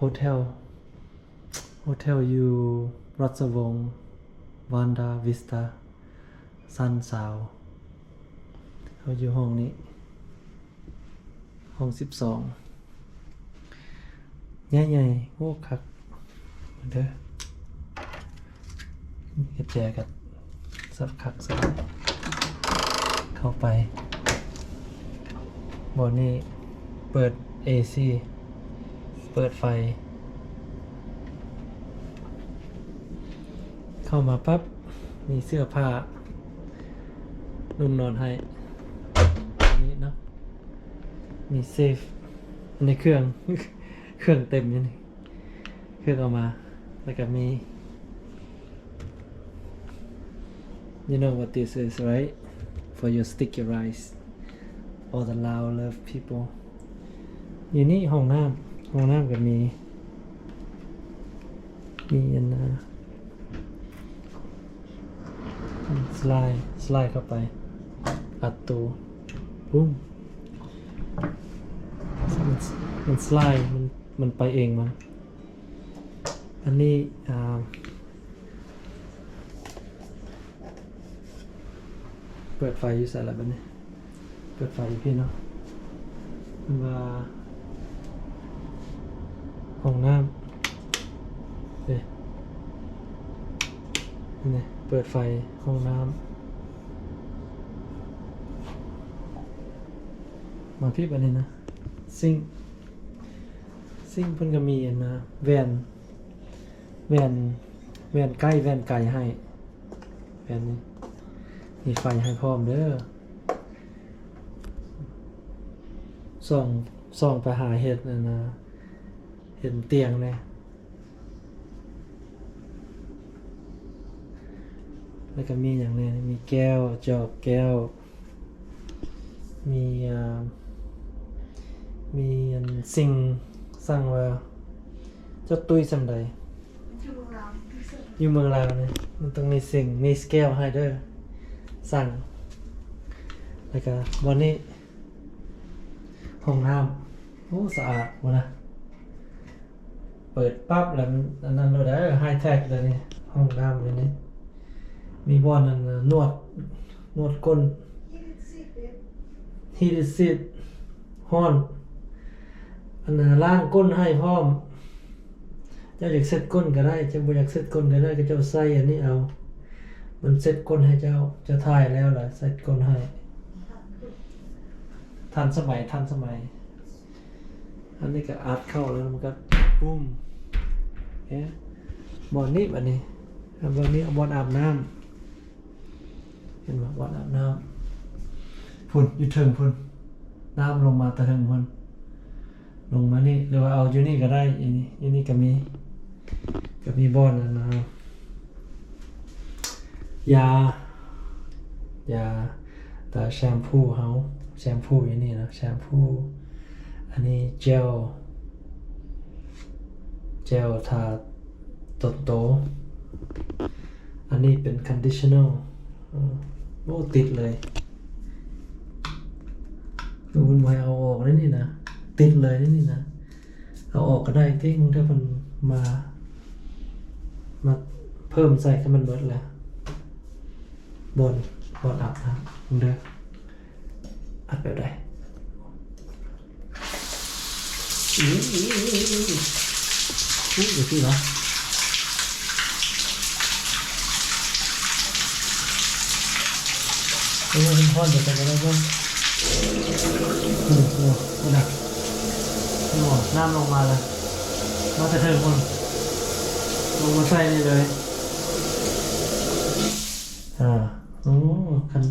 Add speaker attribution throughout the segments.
Speaker 1: โฮเทลอยู่รัชวงศ์วันดาวิสตาซันซาวเขาอยู่ห้องนี้ห้อง12ใหญ่ๆโอ้คักเด้อกระแจกับสับคักสับเข้าไปบนนี้เปิด AC เปิดไฟเข้ามาปั๊บมีเสื้อผ้านุ่มนอนให้อันนี้เนาะมีเซฟในเครื่อง เครื่องเต็มอยู่นี่เครื่องเอามาแล้วก็มี You know what this is, right? For your sticky rice or the loud love people อยู่นี่ห้องน้ำก็มีอันนะสไลด์เข้าไปอัดตูปุ้มมันสไลด์มันไปเองมันอันนี้เปิดไฟอยู่ใส่อะไรบ้างเนี่ยเปิดไฟอยู่พี่เนาะว่าห้องน้ำนี่เปิดไฟห้องน้ำมาพี่อันนี้นะซิ่งเพิ่นก็มีอันนะแวนใกล้แวนไกลให้แวนนี้มีไฟให้พร้อมเด้อส่องไปหาเห็ดนะเห็นเตียงเนี่ยแล้วก็มีอย่างนี้มีแก้วจอกแก้วมีสิ่งสั่งว่าเจ้าตุ้ยสำใดอยู่เมืองลาวเนี่ยมันต้องมีสิ่งมีสแกลให้เด้อสั่งแล้วก็วันนี้ห้องน้ำโอ้สะอาดวะนะเปิดปั๊บแล้วอันนั้นเราได้ไฮเทคเลยนี่ห้องน้ำเลยนี่มีบอลนั่นนวดก้นฮีทซีดห้อนอันนั้นล้างก้นให้พร้อมเจ้าอยากเซ็ตก้นก็ได้เจ้าบ่อยากเซ็ตก้นก็ได้ก็เจ้าใส่อันนี้เอามันเซ็ตก้นให้เจ้าถ่ายแล้วล่ะเซ็ตก้นให้ทันสมัยอันนี้ก็อัดเข้าแล้วมันก็ปุ้มบอลนี้แบบนี้บอลนี้บอลอาบน้ำเห็นไหมบอลอาบน้ำพุ่นอยู่เทิงพุ่นน้ำลงมาตะเทิงพุ่นลงมานี่หรือว่าเอาอยู่นี่ก็ได้อยู่นี่ก็มีบอลนะยาแต่แชมพูอยู่นี่นะแชมพูอันนี้เจลทาโตอันนี้เป็น conditioner โอ้ติดเลยคุณบอยเอาออกได้นี่นะติดเลยนี่นะเอาออกก็ได้ที่ถ้ามันมาเพิ่มใส่ให้มันลดแล้วบอลอับนะคุณเด้ออัดแบบใดอยู่ที่เหรอเป็นพ่อเดี๋ยวจะได้บ้างนี่นะน้ำลงมาเลยมาจะเทิงคนลงมาใส่นี่เลยโอ้คัน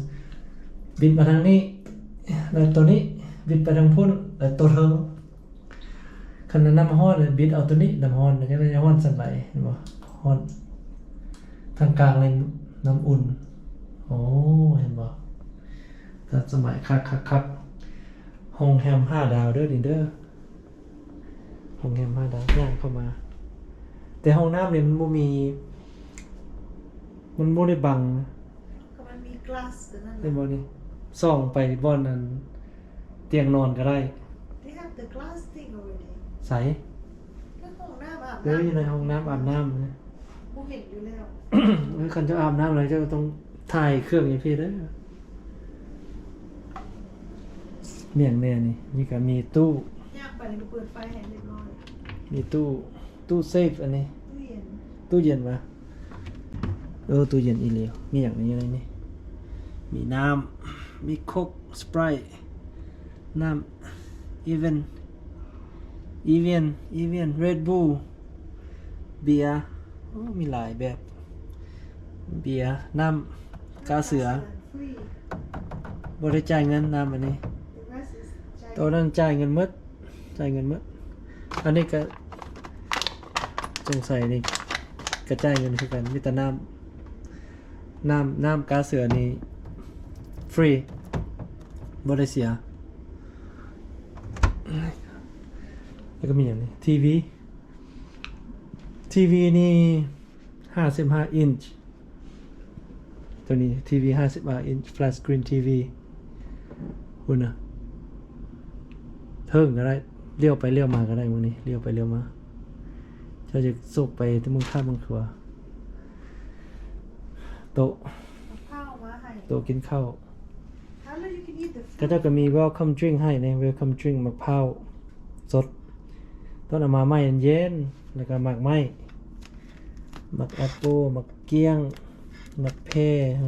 Speaker 1: บินมาทางนี้แล้วตัวนี้บินไปทางพุ่นแล้วตัวเทิงคันน้ำห้อนเลยบินเอาตัวนี้น้ำห้อนนี่ก็เลยห้อนสั่นไหลเห็นป่ะห้อนทางกลางเลยน้ำอุ่นโอ้เห็นป่ะทันสมัยคักห้องแฮม5 ดาวเด้อดิเด้อห้องแฮม5 ดาวย่างเข้ามาแต่ห้องน้ำเนี่ยมันบ่ได้บัง
Speaker 2: ก็มันมีกลาสนั่นแห
Speaker 1: ได้
Speaker 2: ละ
Speaker 1: บ่นี่ส่องไปบอนนั้นเตียงนอนก็ได้
Speaker 2: They have the glass thing already
Speaker 1: ใส
Speaker 2: They ก็ห้องน้ำอาบ
Speaker 1: เดี๋ยวอยู่ใน
Speaker 2: น้ำ
Speaker 1: ห้องน้ำอาบน้ำนะ
Speaker 2: กูเห็นอยู่แล้ว
Speaker 1: คันจะอาบน้ำอะไรเจะต้องถ่ายเครื่องอย่างพี่เด้อเมี่ยงแน่นี่ก็มีตู้
Speaker 2: ยากไปเลยกูเปิดไฟให้เรียบร้อย
Speaker 1: มีตู้เซฟอันนี้
Speaker 2: ตู้เย็น
Speaker 1: ตู้เย็นวะตู้เย็นอีเหลียวมีอย่างนี้อะไรนี่มีน้ำมีโคกสไปร์น้ำอีเวนเรดบูลเบียร์มีหลายแบบเบียร์น้ำกาเสือ
Speaker 2: ฟรี
Speaker 1: บริจ่ายเงินน้ำอันนี้
Speaker 2: the rest is ใจ
Speaker 1: ตัวนั้นจ่ายเงินหมดอันนี้ก็จงใส่นี่กระจายเงินคือกันมีแต่น้ำกาเสือนี่ฟรีบ่ได้เสียแล้วก็มีอย่างนี้ทีวีนี่55อินช์ตัวนี้ทีวี55อินช์ flat screen TV คุณนะเทิงก็ได้เลี้ยวไปเลี้ยวมาก็ได้มึงนี่เลี้ยวไปเลี้ยวมาเจ้าจะสุกไปที่มึงข้ามมึงครัวโต๊ะ
Speaker 2: ข้าวมาให้
Speaker 1: โต๊ะกินข้าว
Speaker 2: How do you can eat the
Speaker 1: ก็เจ้าก็มี welcome drink ให้ใน welcome drink มะพร้าวสดต้นเอามาไม้เย็นๆแล้วก็หมักไม้หมักแอปเปิ้ลหมักเกี้ยงหมักเพ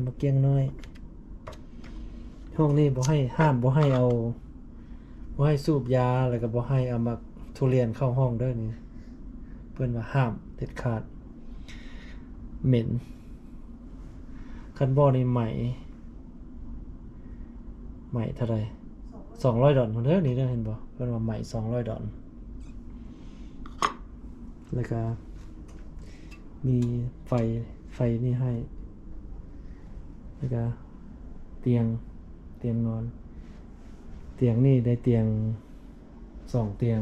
Speaker 1: หมักเกี้ยงน้อยห้องนี้บ่ให้ห้ามบ่ให้เอาบ่ให้สูบยาแล้วก็บ่ให้เอาหมักทุเรียนเข้าห้องเด้อนี่เพิ่นว่าห้ามเด็ดขาดเหม็นคันบ่นี่ใหม่เท่าไหร่$200พุ่นเด้อนี่เด้อเห็นบ่เพิ่นว่าใหม่$200แล้วก็มีไฟนี่ให้แล้วก็เตียงนอนเตียงนี่ได้เตียง2เตีย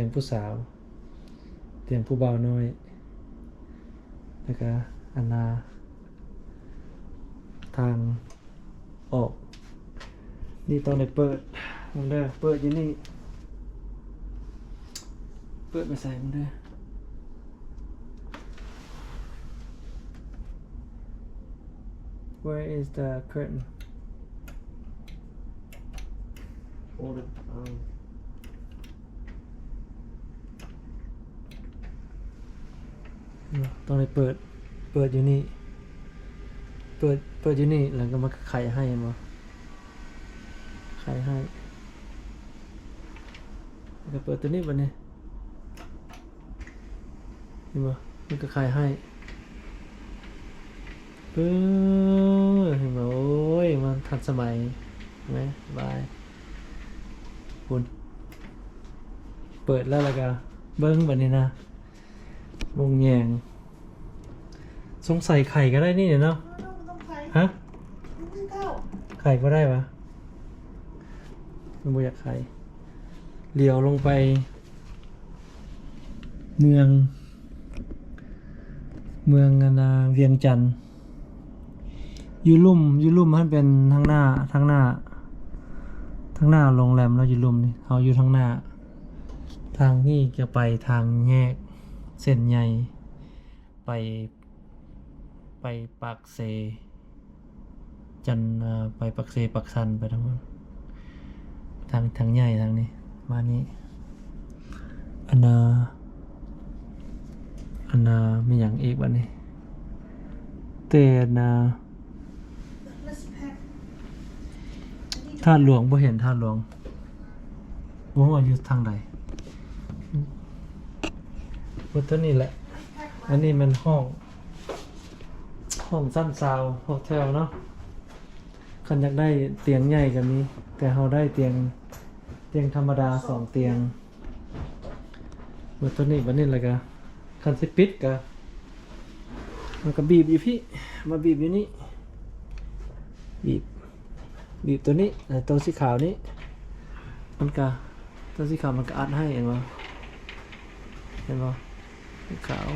Speaker 1: งผู้สาวเตียงผู้บ่าวน้อยแล้วก็อันนาทางออกนี่ตอนได้เปิดมึงเด้อเปิดอยู่นี่เปิดมาใส่มึงเด้อWhere is the curtain? Hold it. ต้องได้เปิดอยู่นี่เปิดอยู่นี่แล้วก็มาไขให้มาไขให้แล้วก็เปิดตัวนี้บัดนี้เห็นบ่มันก็ไขให้ปึ๊บเห็นบ่โอ้ยมันทันสมัยเห็นไหมบายคุณเปิดแล้วก็เบิ้งบัดนี้นะวงแยงสงสัยไข่ก็ได้นี่เนาะ
Speaker 2: ต้องใคร
Speaker 1: ฮะ
Speaker 2: ต้องเข้า
Speaker 1: ไข่ก็ได้ปะมันบ่อยากไข่เลี้ยวลงไปเมืองเวียงจันทร์อยู่ลุ่มมันเป็นทางหน้าโรงแรมแล้วอยู่ลุ่มนี่เขาอยู่ทางหน้าทางนี้จะไปทางแยกเส้นใหญ่ไปปากเซไปปักเซปักซันไปทางนู้นทางใหญ่ทางนี้มานี้อันนามีอย่างอีกวันนี้เตนา
Speaker 2: Let's pack
Speaker 1: ธาตุหลวงบ่เห็นธาตุหลวงบ่ว่าอยู่ทางใดบ่ตัวนี้แหละอันนี้มันห้องสั้นซาวโฮเทลเนาะคันอยากได้เตียงใหญ่กันนี้แต่เราได้เตียงธรรมดา2เตียงเมื่อตัวนี้บัดนี้แล้วก็คันสิปิดก็มันก็บีบอยู่พี่มาบีบอยู่นี่บีบตัวนี้แล้วตัวสีขาวนี้มันก็ตัวสีขาวมันก็อัดให้เห็นบ่สีขาว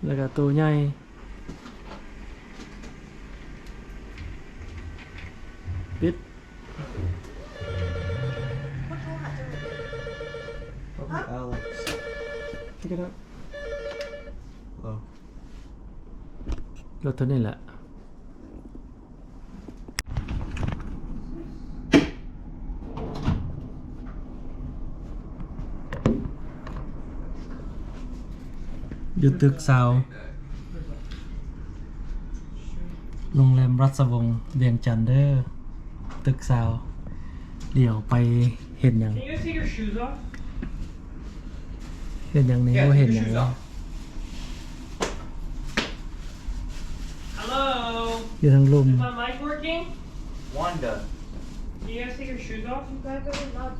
Speaker 1: แล้วก็ตัวใหญ่ ปิด
Speaker 2: What do I do?
Speaker 3: Probably Alex.
Speaker 1: Pick it up
Speaker 3: Hello.
Speaker 1: รถตัวนี้แหละอยู่ตึกซาวโรงแรมรัศวงศ์เวียงจันทร์เด้อตึกซาวเดี๋ยวไปเห็นอย่าง
Speaker 4: Can you guys take your shoes off?
Speaker 1: เห็นอย่างนี้ว่าเห็นอย่างนี้
Speaker 4: Hello?
Speaker 1: อยู่ทางลุม
Speaker 4: Is my mic working?
Speaker 3: Wanda.
Speaker 4: Can you guys take your shoes off?
Speaker 2: You guys are not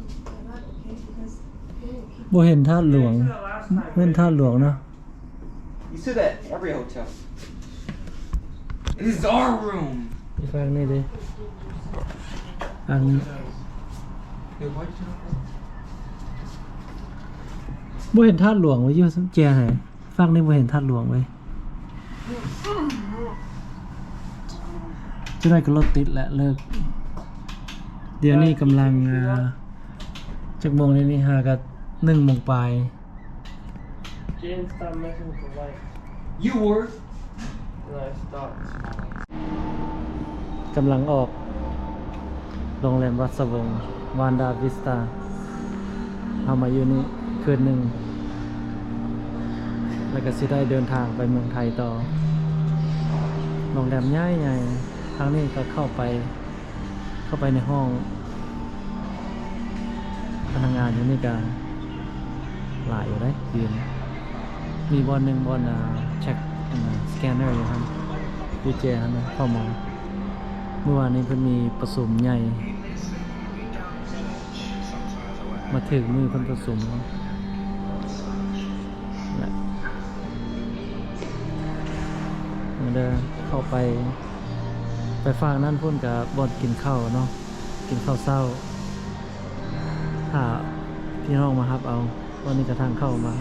Speaker 2: okay because they will keep
Speaker 1: บ่เห็นท่าหลวง
Speaker 4: Yeah, you said that last time.
Speaker 1: เห็นท่าหลวงเนาะ
Speaker 3: You said that at every hotel. This is our room.
Speaker 1: อีกฝั่งนี้ดิอันนี้
Speaker 3: Dude, why'd you turn off that?
Speaker 1: บ่เห็นท่าหลวงไว้อยู่แจไหนฝั่งนี้บ่เห็นท่าหลวงไว้จะได้ก็รถติดแหละเลิก เดี๋ยวนี้กำลังจักโมงนี้นี่หากับ1 โมงปลาย
Speaker 4: Jen, stop messing with the light.
Speaker 3: You were.
Speaker 4: And I stopped.
Speaker 1: กำลังออกโรงแรมรัศวงศ์วานดาวิสตาเอามาอยู่นี่คืนหนึ่งแล้วก็สิได้เดินทางไปเมืองไทยต่อโรงแรมใหญ่ๆทางนี้ก็เข้าไปในห้องพนักงานอยู่นี่กันหลายอยู่ได้ยืนมีบอลหนึ่งบอลเช็คสแกนเนอร์อยู่ครับดีเจครับนะเข้ามาเมื่อวานนี้เพิ่นมีประชุมใหญ่มาถึงมือเพิ่นประชุมและเดินเข้าไปฝากนั่นพุ่นกับบอลกินข้าวเนาะกินข้าวเศร้าถ้าพี่น้องมาครับเอาวันนี้กระทางเข้ามา